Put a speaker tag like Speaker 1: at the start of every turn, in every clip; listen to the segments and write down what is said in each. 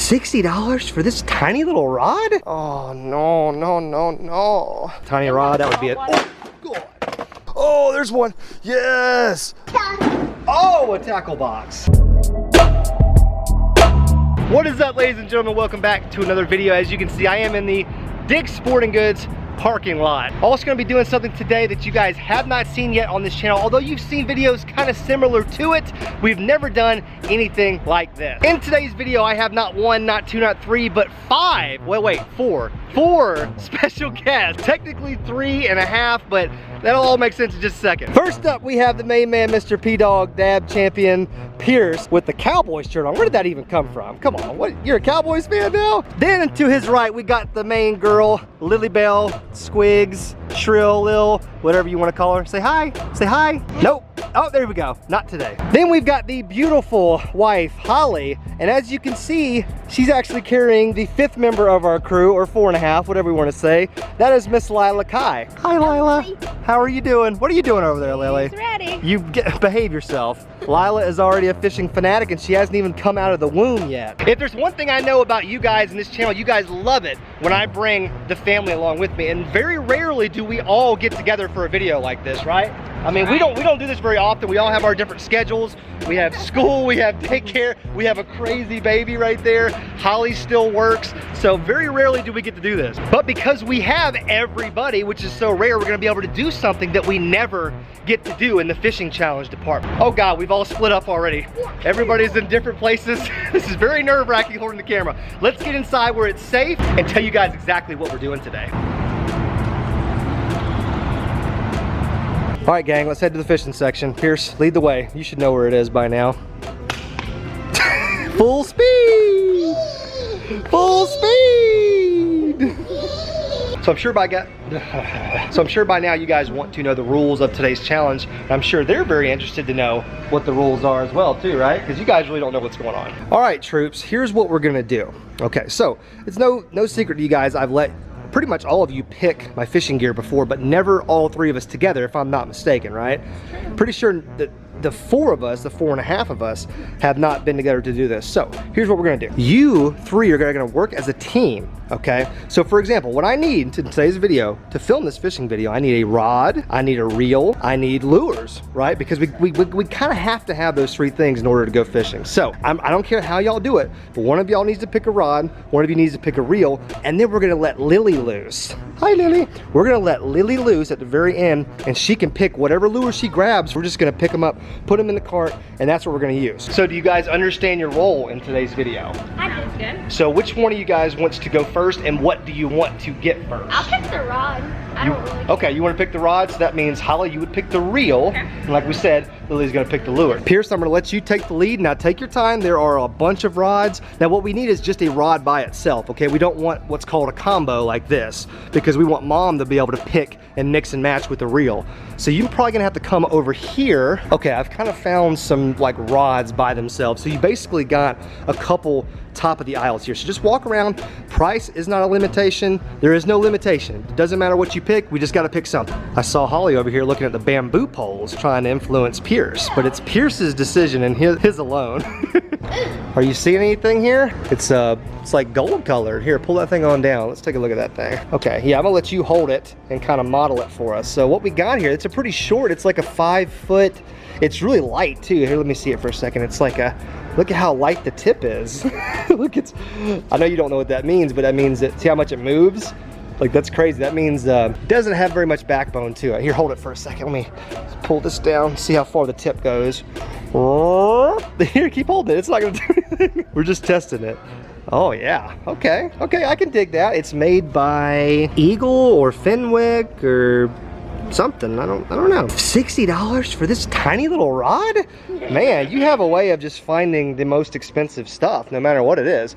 Speaker 1: $60 for this tiny little rod? Oh, no, no, no, no. Tiny rod, that would be it. Oh, God. Oh, there's one. Yes. Oh, a tackle box. What is up, ladies and gentlemen? Welcome back to another video. As you can see, I am in the Dick's Sporting Goods parking lot. Also gonna be doing something today that you guys have not seen yet on this channel. Although you've seen videos kind of similar to it, we've never done anything like this. In today's video, I have not one, not two, not three, but four special guests. Technically 3.5, but that'll all make sense in just a second. First up, we have the main man, Mr. P-Dog Dab Champion Pierce with the Cowboys shirt on. Where did that even come from? Come on, what? You're a Cowboys fan now? Then to his right, we got the main girl, Lily Bell, Squigs, Shrill, Lil, whatever you want to call her. Say hi, say hi. Nope. Oh, there we go, not today. Then we've got the beautiful wife, Holly, and as you can see, she's actually carrying the 5th member of our crew, or 4.5, whatever we want to say. That is Miss Lila Kai. Hi, Lila. How are you doing? What are you doing over there, Lily?
Speaker 2: She's ready.
Speaker 1: You behave yourself. Lila is already a fishing fanatic and she hasn't even come out of the womb yet. If there's one thing I know about you guys in this channel, you guys love it when I bring the family along with me, and very rarely do we all get together for a video like this, right? I mean, we don't do this very often. We all have our different schedules. We have school, we have daycare, we have a crazy baby right there. Holly still works, so very rarely do we get to do this. But because we have everybody, which is so rare, we're gonna be able to do something that we never get to do in the fishing challenge department. Oh God, we've all split up already. Everybody's in different places. This is very nerve-wracking holding the camera. Let's get inside where it's safe and tell you guys exactly what we're doing today. All right, gang, let's head to the fishing section. Pierce, lead the way. You should know where it is by now. Full speed! Full speed! So I'm sure by now you guys want to know the rules of today's challenge. And I'm sure they're very interested to know what the rules are as well too, right? Because you guys really don't know what's going on. All right, troops, here's what we're gonna do. Okay, so it's no secret to you guys, I've let pretty much all of you pick my fishing gear before, but never all 3 of us together, if I'm not mistaken, right? Pretty sure that the 4 of us, the 4.5 of us, have not been together to do this. So here's what we're gonna do. You 3 are gonna work as a team, okay? So for example, what I need in today's video, to film this fishing video, I need a rod, I need a reel, I need lures, right? Because we kind of have to have those 3 things in order to go fishing. So I don't care how y'all do it, but one of y'all needs to pick a rod, one of you needs to pick a reel, and then we're gonna let Lily loose. Hi, Lily. We're gonna let Lily loose at the very end, and she can pick whatever lure she grabs. We're just gonna pick them up, put them in the cart, and that's what we're gonna use. So do you guys understand your role in today's video?
Speaker 2: I understand.
Speaker 1: So which one of you guys wants to go first, and what do you want to get first?
Speaker 2: I'll pick the rod. I don't really.
Speaker 1: Okay, you want to pick the rod, so that means Holly, you would pick the reel. Okay. And like we said, Lily's gonna pick the lure. Pierce, I'm gonna let you take the lead. Now take your time. There are a bunch of rods. Now what we need is just a rod by itself, okay? We don't want what's called a combo like this, because we want mom to be able to pick and mix and match with the reel. So you're probably gonna have to come over here. Okay, I've kind of found some like rods by themselves. So you basically got a couple top of the aisles here. So just walk around. Price is not a limitation. There is no limitation. It doesn't matter what you pick, we just gotta pick something. I saw Holly over here looking at the bamboo poles trying to influence Pierce, but it's Pierce's decision and his alone. Are you seeing anything here? It's like gold colored. Here, pull that thing on down. Let's take a look at that thing. Okay, yeah, I'm gonna let you hold it and kind of model it for us. So what we got here, it's a pretty short, it's like a 5 foot, it's really light too. Here, let me see it for a second. It's like a, look at how light the tip is. Look, I know you don't know what that means, but that means that, see how much it moves? Like, that's crazy. That means it doesn't have very much backbone to it. Here, hold it for a second. Let me pull this down, see how far the tip goes. Here, keep holding it. It's not gonna do anything. We're just testing it. Oh yeah, okay, I can dig that. It's made by Eagle or Fenwick or something, I don't know. $60 for this tiny little rod? Man, you have a way of just finding the most expensive stuff, no matter what it is.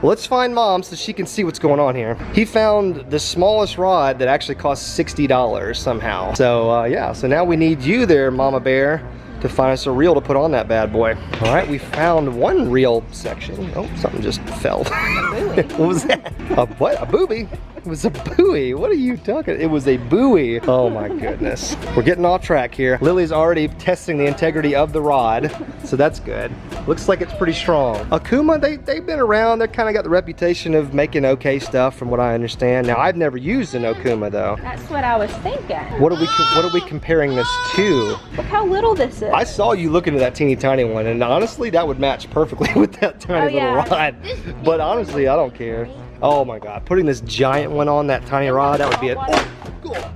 Speaker 1: Let's find mom so she can see what's going on here. He found the smallest rod that actually costs $60 somehow. So yeah, so now we need you there, Mama Bear, to find us a reel to put on that bad boy. All right, we found one reel section. Oh, something just fell. What was that? A what? A booby? It was a buoy. What are you talking? It was a buoy. Oh my goodness. We're getting off track here. Lily's already testing the integrity of the rod, so that's good. Looks like it's pretty strong. Okuma, they've been around. They kind of got the reputation of making okay stuff from what I understand. Now, I've never used an Okuma though.
Speaker 2: That's what I was thinking.
Speaker 1: What are we comparing this to?
Speaker 2: Look how little this is.
Speaker 1: I saw you look into that teeny tiny one, and honestly, that would match perfectly with that tiny little rod. But honestly, I don't care. Oh my God, putting this giant one on that tiny rod, that would be it. Oh,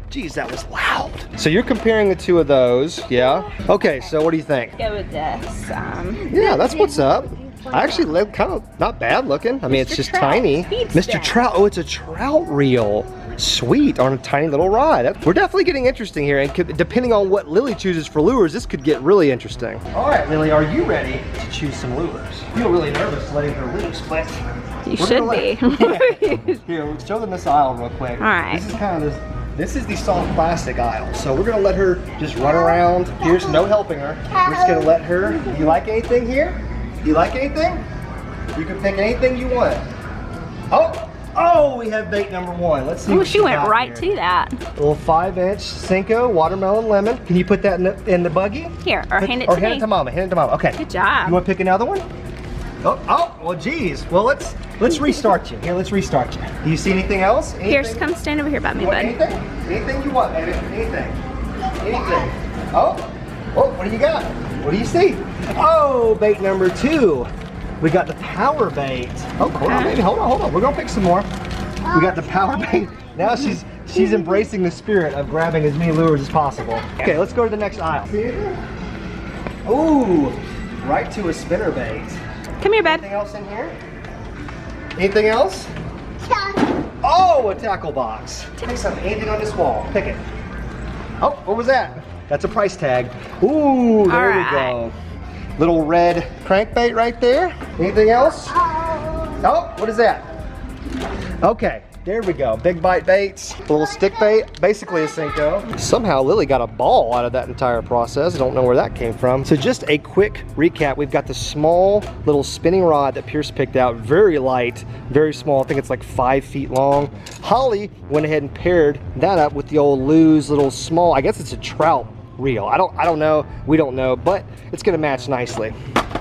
Speaker 1: geez, that was loud. So you're comparing the two of those, yeah? Okay, so what do you think?
Speaker 2: Go with this.
Speaker 1: Yeah, that's what's up. I actually live kind of not bad looking. I mean, it's just tiny. Mr. Trout, oh, it's a trout reel. Sweet, on a tiny little rod. We're definitely getting interesting here, and depending on what Lily chooses for lures, this could get really interesting. All right, Lily, are you ready to choose some lures? I feel really nervous letting her loose, but
Speaker 2: you should be.
Speaker 1: Here, let's show them this aisle real quick.
Speaker 2: All right.
Speaker 1: This is kind of this is the soft plastic aisle. So we're gonna let her just run around. Here's no helping her. We're just gonna let her. You like anything here? You like anything? You can pick anything you want. Oh, we have bait number one. Let's see.
Speaker 2: Oh, she went right to that.
Speaker 1: A little 5-inch Cinco watermelon lemon. Can you put that in the buggy?
Speaker 2: Here, or hand it to me.
Speaker 1: Or hand it to Mama. Hand it to Mama. Okay.
Speaker 2: Good job.
Speaker 1: You want to pick another one? Oh, well, geez. Well, let's restart you. Here, let's restart you. Do you see anything else?
Speaker 2: Here, come stand over here by me, bud.
Speaker 1: Anything? Anything you want, baby? Anything? Anything? Oh, what do you got? What do you see? Oh, bait number two. We got the power bait. Oh, hold on, baby. Hold on. We're gonna pick some more. We got the power bait. Now she's embracing the spirit of grabbing as many lures as possible. Okay, let's go to the next aisle. Ooh, right to a spinner bait.
Speaker 2: Come here, bud.
Speaker 1: Anything else in here? Anything else? Oh, a tackle box. Pick something. Anything on this wall. Pick it. Oh, what was that? That's a price tag. Ooh, there we go. Little red crankbait right there. Anything else? Oh, what is that? Okay, there we go. Big bite baits, a little stick bait, basically a Cinco. Somehow Lily got a ball out of that entire process. I don't know where that came from. So just a quick recap. We've got the small little spinning rod that Pierce picked out. Very light, very small. I think it's like 5 feet long. Holly went ahead and paired that up with the old Lou's little small, I guess it's a trout reel. I don't know, we don't know, but it's gonna match nicely.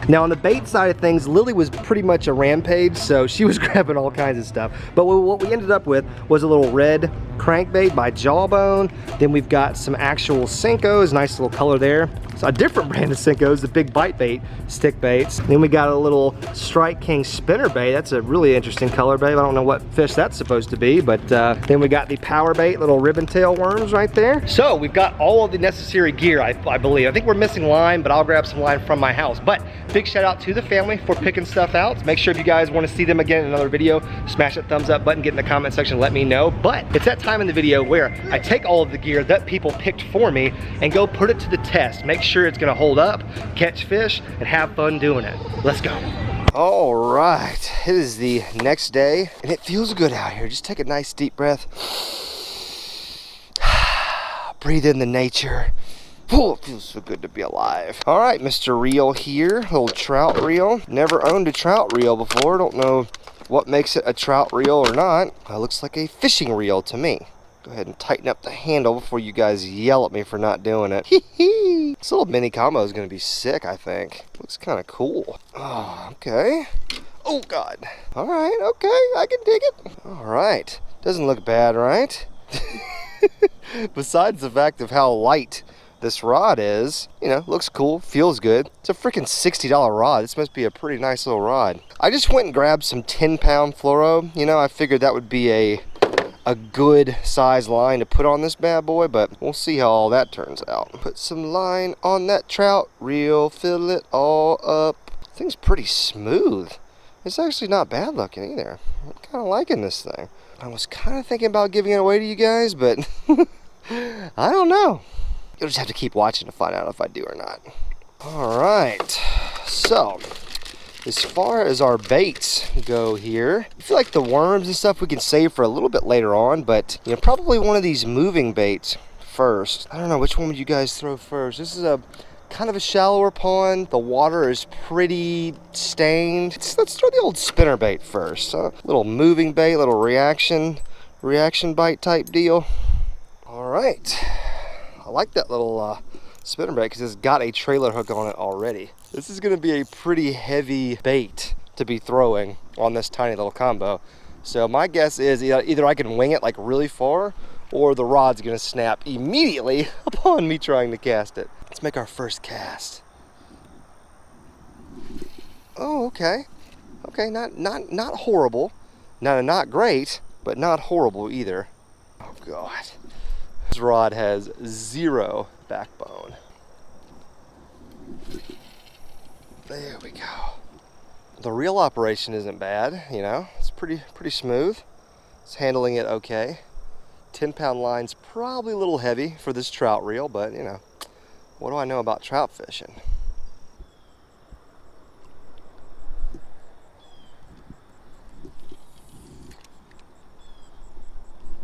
Speaker 1: Now on the bait side of things, Lily was pretty much a rampage, so she was grabbing all kinds of stuff. But what we ended up with was a little red crankbait by Jawbone. Then we've got some actual Cincos, nice little color there. So a different brand of Cincos, the big bite bait stick baits. Then we got a little Strike King spinner bait. That's a really interesting color, babe. I don't know what fish that's supposed to be, but then we got the power bait, little ribbon tail worms right there. So we've got all of the necessary gear, I believe. I think we're missing line, but I'll grab some line from my house. But big shout out to the family for picking stuff out. Make sure if you guys want to see them again in another video, smash that thumbs up button, get in the comment section, let me know. But it's that time in the video where I take all of the gear that people picked for me and go put it to the test. Make sure it's gonna hold up, catch fish, and have fun doing it. Let's go. All right, it is the next day and it feels good out here. Just take a nice deep breath. Breathe in the nature. Oh, it feels so good to be alive. All right, Mr. Reel here, little trout reel. Never owned a trout reel before. Don't know what makes it a trout reel or not. Looks like a fishing reel to me. Go ahead and tighten up the handle before you guys yell at me for not doing it. This little mini combo is gonna be sick, I think. Looks kind of cool. Oh, okay. Oh God. All right, okay, I can dig it. All right, doesn't look bad, right? Besides the fact of how light this rod is, you know, looks cool, feels good. It's a freaking $60 rod. This must be a pretty nice little rod. I just went and grabbed some 10-pound fluoro. You know, I figured that would be a good size line to put on this bad boy, but we'll see how all that turns out. Put some line on that trout reel, fill it all up. Thing's pretty smooth. It's actually not bad looking either. I'm kind of liking this thing. I was kind of thinking about giving it away to you guys, but I don't know. You'll just have to keep watching to find out if I do or not. All right, so as far as our baits go here, I feel like the worms and stuff we can save for a little bit later on, but you know, probably one of these moving baits first. I don't know, which one would you guys throw first? This is a kind of a shallower pond. The water is pretty stained. Let's throw the old spinner bait first. Little moving bait, little reaction bite type deal. All right, I like that little spinner bait because it's got a trailer hook on it already. This is gonna be a pretty heavy bait to be throwing on this tiny little combo. So my guess is either I can wing it like really far, or the rod's gonna snap immediately upon me trying to cast it. Let's make our first cast. Oh, okay. Okay, not horrible. Not great, but not horrible either. Oh God. This rod has 0 backbone. There we go. The reel operation isn't bad, you know. It's pretty smooth. It's handling it okay. 10-pound line's probably a little heavy for this trout reel, but you know, what do I know about trout fishing?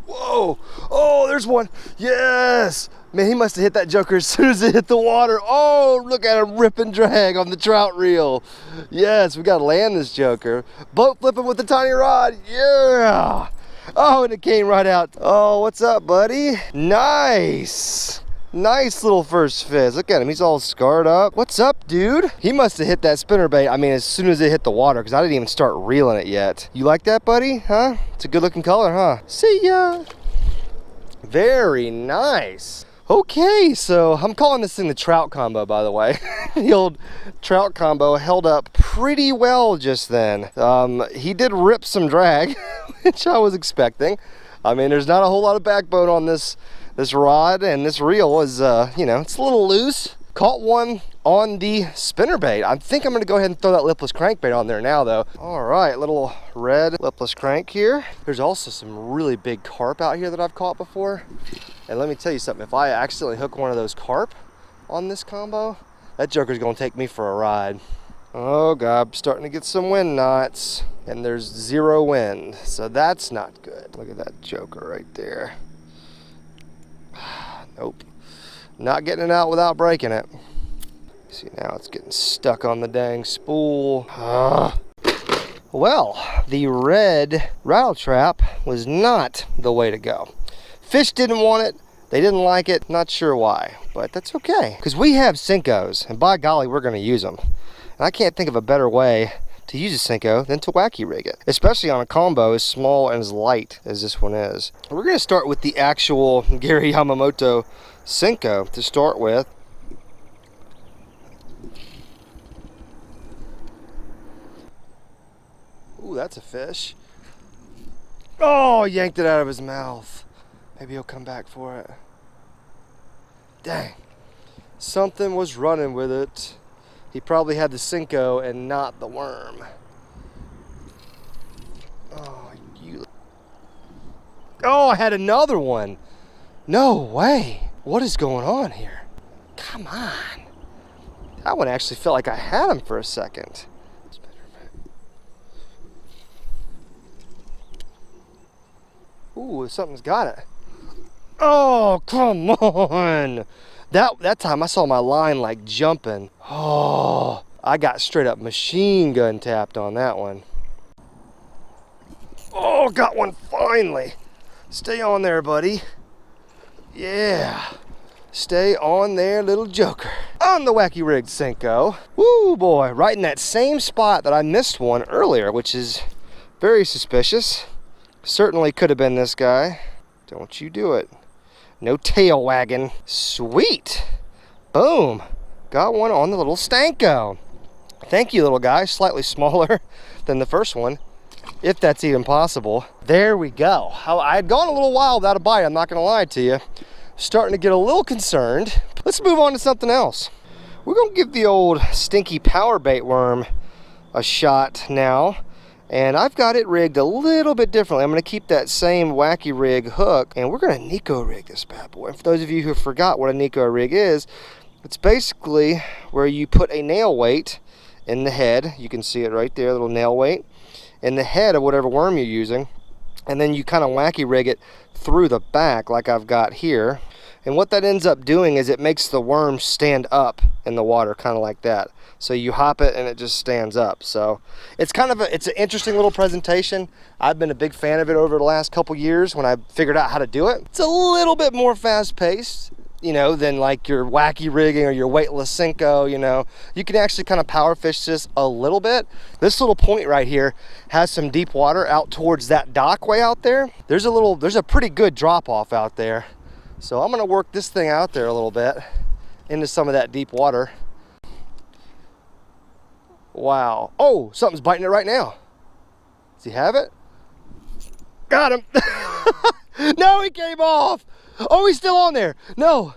Speaker 1: Whoa! Oh, there's one. Yes! Man, he must have hit that joker as soon as it hit the water. Oh, look at him rip and drag on the trout reel. Yes, we got to land this joker. Boat flipping with the tiny rod. Yeah! Oh, and it came right out. Oh, what's up, buddy? Nice. Nice little first fish. Look at him, he's all scarred up. What's up, dude? He must have hit that spinner bait, I mean, as soon as it hit the water, because I didn't even start reeling it yet. You like that, buddy? Huh? It's a good looking color, huh? See ya. Very nice. Okay, so I'm calling this thing the trout combo, by the way. The old trout combo held up pretty well just then. He did rip some drag, which I was expecting. I mean, there's not a whole lot of backbone on this rod, and this reel is, you know, it's a little loose. Caught one on the spinnerbait. I think I'm gonna go ahead and throw that lipless crankbait on there now, though. All right, little red lipless crank here. There's also some really big carp out here that I've caught before. And let me tell you something, if I accidentally hook one of those carp on this combo, that joker's gonna take me for a ride. Oh God, I'm starting to get some wind knots, and there's 0 wind, so that's not good. Look at that joker right there. Nope, not getting it out without breaking it. See, now it's getting stuck on the dang spool. Well, the red rattle trap was not the way to go. Fish didn't want it, they didn't like it, not sure why, but that's okay. Because we have Senkos, and by golly, we're gonna use them. And I can't think of a better way to use a Senko than to wacky rig it, especially on a combo as small and as light as this one is. We're gonna start with the actual Gary Yamamoto Senko to start with. Ooh, that's a fish. Oh, yanked it out of his mouth. Maybe he'll come back for it. Dang. Something was running with it. He probably had the Senko and not the worm. Oh, oh, I had another one. No way. What is going on here? Come on. That one actually felt like I had him for a second. Ooh, something's got it. Oh, come on. That time I saw my line like jumping. Oh, I got straight up machine gun tapped on that one. Oh, got one finally. Stay on there, buddy. Yeah. Stay on there, little joker. On the wacky rigged Senko. Woo, boy, right in that same spot that I missed one earlier, which is very suspicious. Certainly could have been this guy. Don't you do it. No tail wagging. Sweet. Boom. Got one on the little Stanko. Thank you, little guy. Slightly smaller than the first one, if that's even possible. There we go. I had gone a little while without a bite, I'm not gonna lie to you. Starting to get a little concerned. Let's move on to something else. We're gonna give the old stinky power bait worm a shot now. And I've got it rigged a little bit differently. I'm gonna keep that same wacky rig hook, and we're gonna Nico rig this bad boy. And for those of you who forgot what a Nico rig is, it's basically where you put a nail weight in the head. You can see it right there, a little nail weight in the head of whatever worm you're using. And then you kind of wacky rig it through the back like I've got here. And what that ends up doing is it makes the worm stand up in the water, kind of like that. So you hop it and it just stands up. So it's kind of it's an interesting little presentation. I've been a big fan of it over the last couple years when I figured out how to do it. It's a little bit more fast paced, you know, than like your wacky rigging or your weightless Senko, you know. You can actually kind of power fish this a little bit. This little point right here has some deep water out towards that dock way out there. There's a pretty good drop off out there. So I'm gonna work this thing out there a little bit into some of that deep water. Wow. Oh, something's biting it right now. Does he have it? Got him. No, he came off. Oh, he's still on there. No,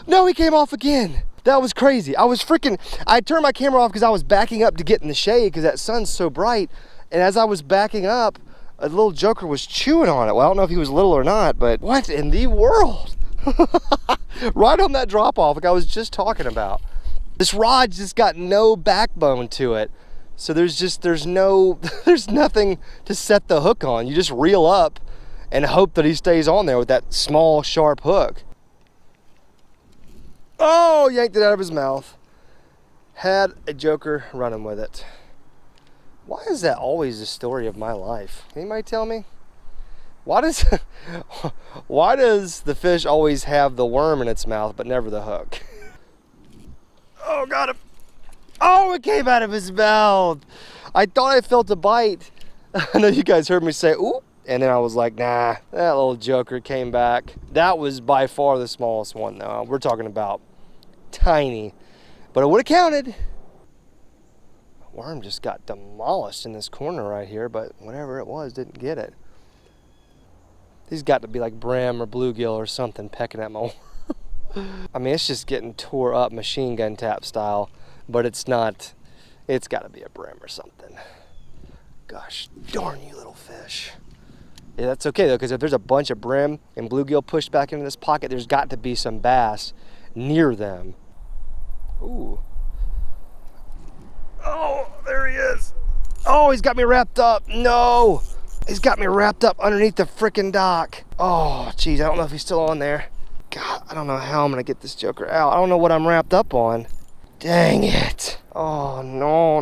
Speaker 1: he came off again. That was crazy. I turned my camera off because I was backing up to get in the shade because that sun's so bright. And as I was backing up, a little joker was chewing on it. Well, I don't know if he was little or not, but what in the world? Right on that drop off like I was just talking about. This rod just got no backbone to it. So there's nothing to set the hook on. You just reel up and hope that he stays on there with that small, sharp hook. Oh, yanked it out of his mouth. Had a joker running with it. Why is that always the story of my life? Anybody tell me? Why does the fish always have the worm in its mouth but never the hook? Oh, got him. Oh, it came out of his mouth. I thought I felt a bite. I know you guys heard me say, ooh. And then I was like, nah, that little joker came back. That was by far the smallest one, though. We're talking about tiny. But it would have counted. Worm just got demolished in this corner right here, but whatever it was, didn't get it. These got to be like brim or bluegill or something pecking at my worm. I mean, it's just getting tore up machine gun tap style, but it's not. It's got to be a brim or something. Gosh darn you little fish. Yeah, that's okay though, because if there's a bunch of brim and bluegill pushed back into this pocket, there's got to be some bass near them. Ooh. Oh, there he is. Oh, he's got me wrapped up. No, he's got me wrapped up underneath the frickin' dock. Oh, geez, I don't know if he's still on there. God, I don't know how I'm gonna get this joker out. I don't know what I'm wrapped up on. Dang it. Oh, no.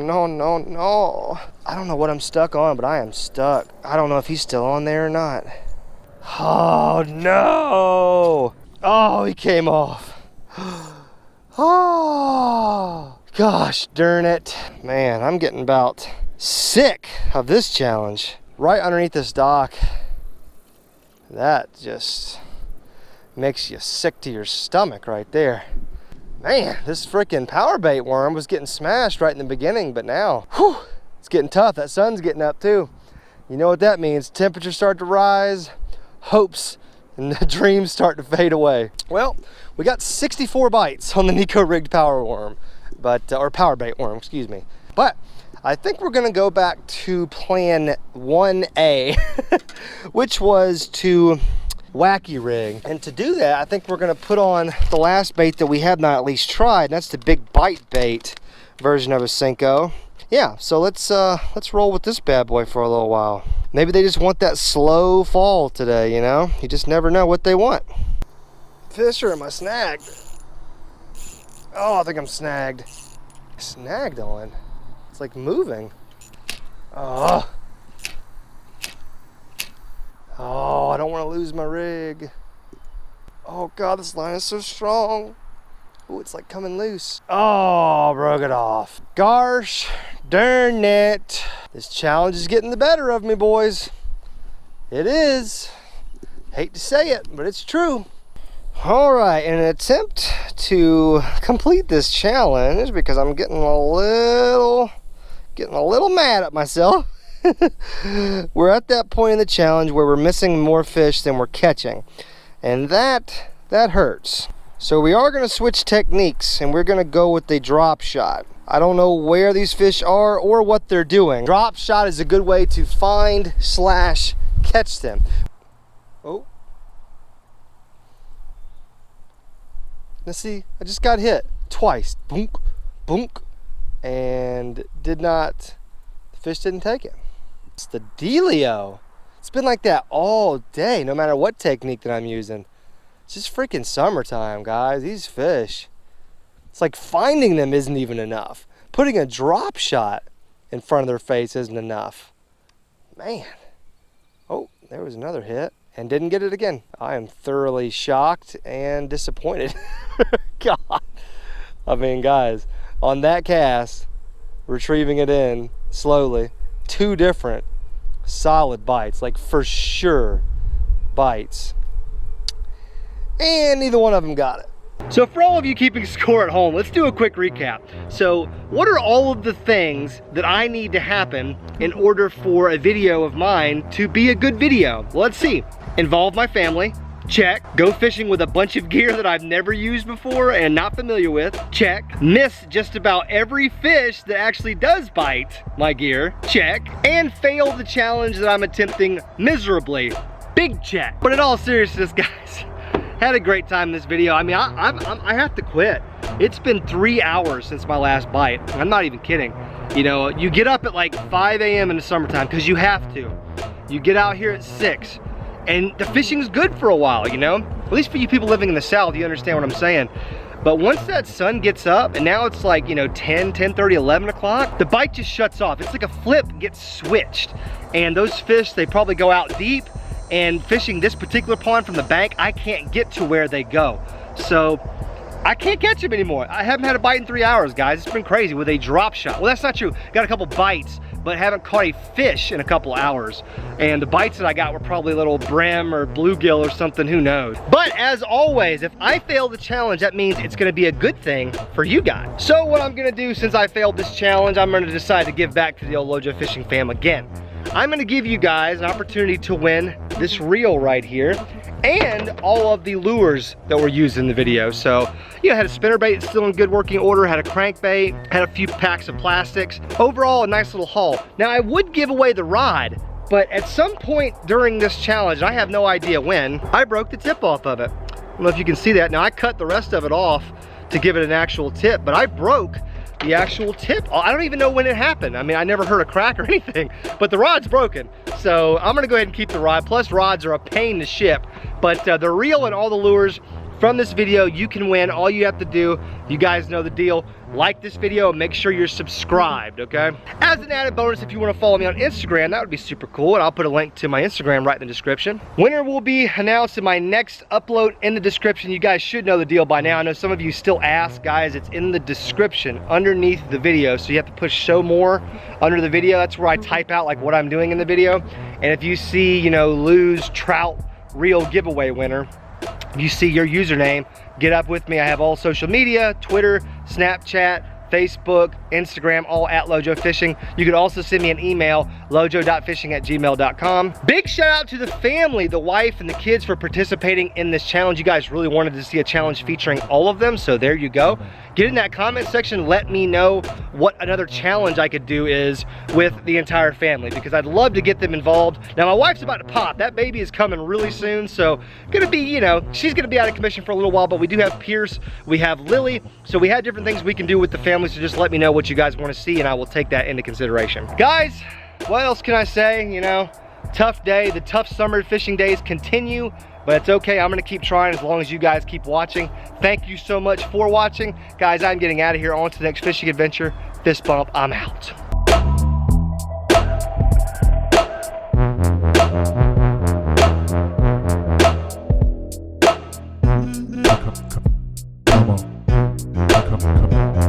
Speaker 1: I don't know what I'm stuck on, but I am stuck. I don't know if he's still on there or not. Oh, no. Oh, he came off. Oh, gosh darn it. Man, I'm getting about sick of this challenge. Right underneath this dock. That just makes you sick to your stomach right there. Man, this freaking power bait worm was getting smashed right in the beginning, but now, whew, it's getting tough. That sun's getting up too. You know what that means. Temperatures start to rise, hopes and the dreams start to fade away. Well, we got 64 bites on the Nico rigged power worm, or power bait worm, excuse me. But I think we're gonna go back to plan 1A, which was to wacky rig. And to do that, I think we're gonna put on the last bait that we have not at least tried, and that's the big bite bait version of a Senko. Yeah, so let's roll with this bad boy for a little while. Maybe they just want that slow fall today, you know? You just never know what they want. Fish, or am I snagged? Oh, I think I'm snagged. Snagged on. It's like moving. Oh. Oh, I don't want to lose my rig. Oh God, this line is so strong. Oh, it's like coming loose. Oh, broke it off. Gosh darn it. This challenge is getting the better of me, boys. It is. Hate to say it, but it's true. All right, in an attempt to complete this challenge, because I'm getting a little mad at myself. We're at that point in the challenge where we're missing more fish than we're catching, and that hurts. So we are going to switch techniques, and we're going to go with the drop shot. I don't know where these fish are or what they're doing. Drop shot is a good way to find / catch them. Oh. Let's see, I just got hit twice. Boonk, boonk, and the fish didn't take it. It's the dealio. It's been like that all day, no matter what technique that I'm using. It's just freaking summertime, guys. These fish, it's like finding them isn't even enough. Putting a drop shot in front of their face isn't enough. Man. Oh, there was another hit and didn't get it again. I am thoroughly shocked and disappointed. God. I mean, guys, on that cast, retrieving it in slowly, 2 different solid bites, like for sure bites. And neither one of them got it. So for all of you keeping score at home, let's do a quick recap. So what are all of the things that I need to happen in order for a video of mine to be a good video? Well, let's see. Involve my family. Check. Go fishing with a bunch of gear that I've never used before and not familiar with. Check. Miss just about every fish that actually does bite my gear. Check. And fail the challenge that I'm attempting miserably. Big check. But in all seriousness, guys, had a great time in this video. I mean, I have to quit. It's been 3 hours since my last bite. I'm not even kidding. You know, you get up at like 5 a.m. in the summertime because you have to. You get out here at 6. And the fishing's good for a while, you know? At least for you people living in the South, you understand what I'm saying. But once that sun gets up, and now it's like, you know, 10, 10:30, 11 o'clock, the bite just shuts off. It's like a flip gets switched. And those fish, they probably go out deep, and fishing this particular pond from the bank, I can't get to where they go. So I can't catch them anymore. I haven't had a bite in 3 hours, guys. It's been crazy with a drop shot. Well, that's not true. Got a couple bites, but haven't caught a fish in a couple hours. And the bites that I got were probably a little brim or bluegill or something, who knows. But as always, if I fail the challenge, that means it's gonna be a good thing for you guys. So what I'm gonna do, since I failed this challenge, I'm gonna decide to give back to the old Lojo Fishing fam again. I'm gonna give you guys an opportunity to win this reel right here and all of the lures that were used in the video. So, you know, had a spinnerbait still in good working order, had a crankbait, had a few packs of plastics. Overall, a nice little haul. Now, I would give away the rod, but at some point during this challenge, I have no idea when, I broke the tip off of it. I don't know if you can see that. Now, I cut the rest of it off to give it an actual tip, but I broke the actual tip. I don't even know when it happened. I mean, I never heard a crack or anything, but the rod's broken. So I'm gonna go ahead and keep the rod. Plus, rods are a pain to ship, but the reel and all the lures from this video, you can win. All you have to do, you guys know the deal, like this video and make sure you're subscribed, okay? As an added bonus, if you want to follow me on Instagram, that would be super cool, and I'll put a link to my Instagram right in the description. Winner will be announced in my next upload in the description. You guys should know the deal by now. I know some of you still ask, guys, it's in the description underneath the video, so you have to push show more under the video. That's where I type out like what I'm doing in the video. And if you see, you know, lose trout reel giveaway winner, you see your username, get up with me. I have all social media, Twitter, Snapchat, Facebook, Instagram, all at Lojo Fishing. You could also send me an email, lojo.fishing@gmail.com. Big shout out to the family, the wife and the kids, for participating in this challenge. You guys really wanted to see a challenge featuring all of them, so there you go. Get in that comment section, let me know what another challenge I could do is with the entire family, because I'd love to get them involved. Now, my wife's about to pop. That baby is coming really soon, so gonna be, you know, she's gonna be out of commission for a little while, but we do have Pierce, we have Lily, so we have different things we can do with the family, so just let me know what you guys want to see and I will take that into consideration. Guys, what else can I say? You know, tough day. The tough summer fishing days continue, but it's okay. I'm gonna keep trying as long as you guys keep watching. Thank you so much for watching. Guys, I'm getting out of here, on to the next fishing adventure. Fist bump, I'm out.
Speaker 3: Come on.